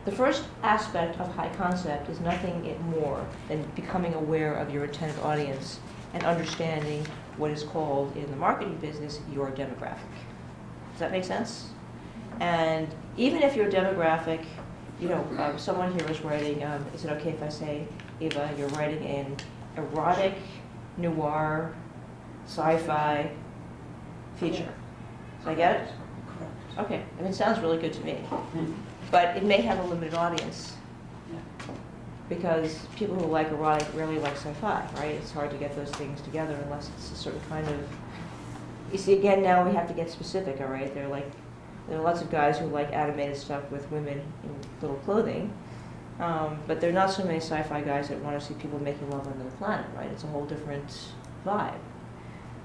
the first aspect of high concept is nothing more than becoming aware of your intended audience and understanding what is called in the marketing business your demographic. Does that make sense? And even if your demographic, you know, someone here is writing, is it okay if I say, Eva, you're writing an erotic, noir, sci-fi feature. So I get it? Correct. Okay, I mean, it sounds really good to me. But it may have a limited audience. Because people who like erotic rarely like sci-fi, right? It's hard to get those things together unless it's a certain kind of, you see, again, now we have to get specific, all right? There are lots of guys who like animated stuff with women in little clothing, but there are not so many sci-fi guys that want to see people making love on another planet, right? It's a whole different vibe.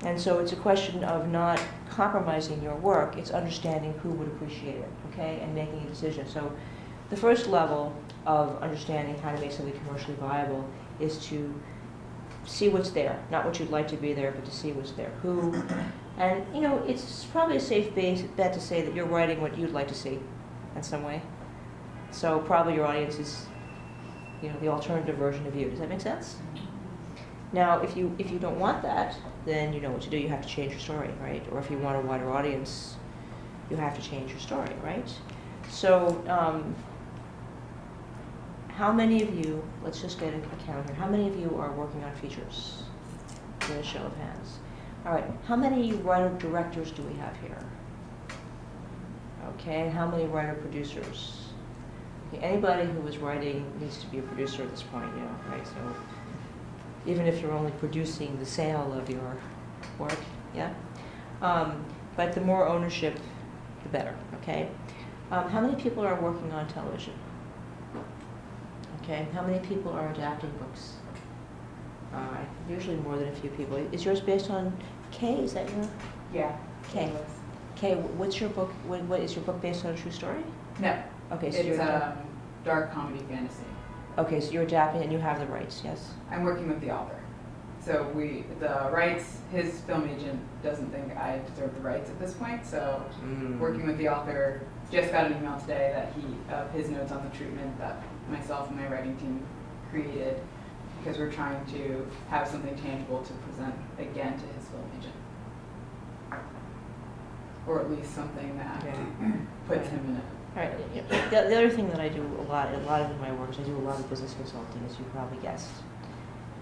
And so it's a question of not compromising your work, it's understanding who would appreciate it, okay, and making a decision. So the first level of understanding how to make something commercially viable is to see what's there, not what you'd like to be there, but to see what's there. Who, and you know, it's probably a safe bet to say that you're writing what you'd like to see in some way. So probably your audience is, you know, the alternative version of you. Does that make sense? Now, if you don't want that, then you know what to do. You have to change your story, right? Or if you want a wider audience, you have to change your story, right? So, how many of you, let's just get a count here, how many of you are working on features? In a show of hands. All right, how many writer-directors do we have here? Okay, how many writer-producers? Okay, anybody who is writing needs to be a producer at this point, you know, right? So, even if you're only producing the sale of your work, yeah? But the more ownership, the better, okay? How many people are working on television? Okay, how many people are adapting books? All right, usually more than a few people. Is yours based on K? Is that your? Yeah. K. K, what's your book? What is your book based on a true story? No. Okay, so it's you're dark comedy fantasy. okay, so you're adapting and you have the rights, yes? I'm working with the author. So the rights, his film agent doesn't think I deserve the rights at this point, so working with the author, just got an email today that his notes on the treatment that myself and my writing team created, because we're trying to have something tangible to present again to his film agent. Or at least something that puts him in it. All right, yeah. The other thing that I do a lot of my work is I do a lot of business consulting, as you probably guessed.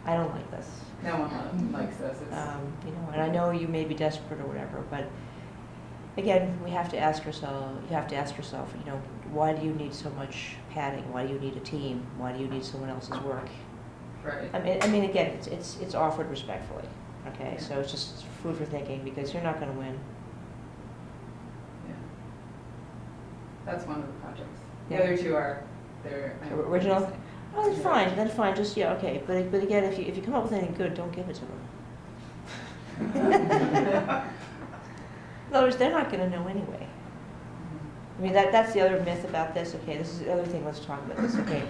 I don't like this. No one likes this. It's, you know, and I know you may be desperate or whatever, but again, we have to ask yourself. You have to ask yourself. You know, why do you need so much padding? Why do you need a team? Why do you need someone else's work? right. I mean, again, it's offered respectfully. Okay, so it's just food for thinking because you're not going to win. Yeah. That's one of the projects. The Yeah. other two are Original? Oh, that's fine. That's fine. Just yeah, okay. But again, if you come up with anything good, don't give it to them. In other words, they're not going to know anyway. I mean, that's the other myth about this. Okay, this is the other thing. Let's talk about this. Okay,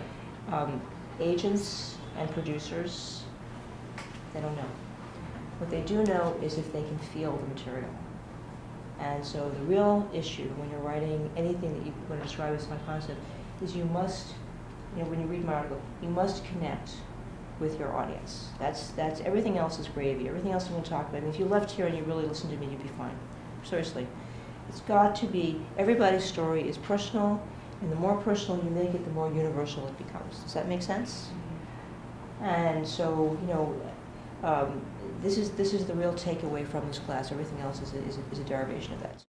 agents and producers, they don't know. What they do know is if they can feel the material. And so the real issue when you're writing anything that you want to describe as high concept is you must, you know, when you read my article, you must connect with your audience. That's everything else is gravy. Everything else I'm going to talk about. I mean, if you left here and you really listened to me, you'd be fine. Seriously. It's got to be, everybody's story is personal, and the more personal you make it, the more universal it becomes. Does that make sense? And so, you know, this is the real takeaway from this class. Everything else is a derivation of that.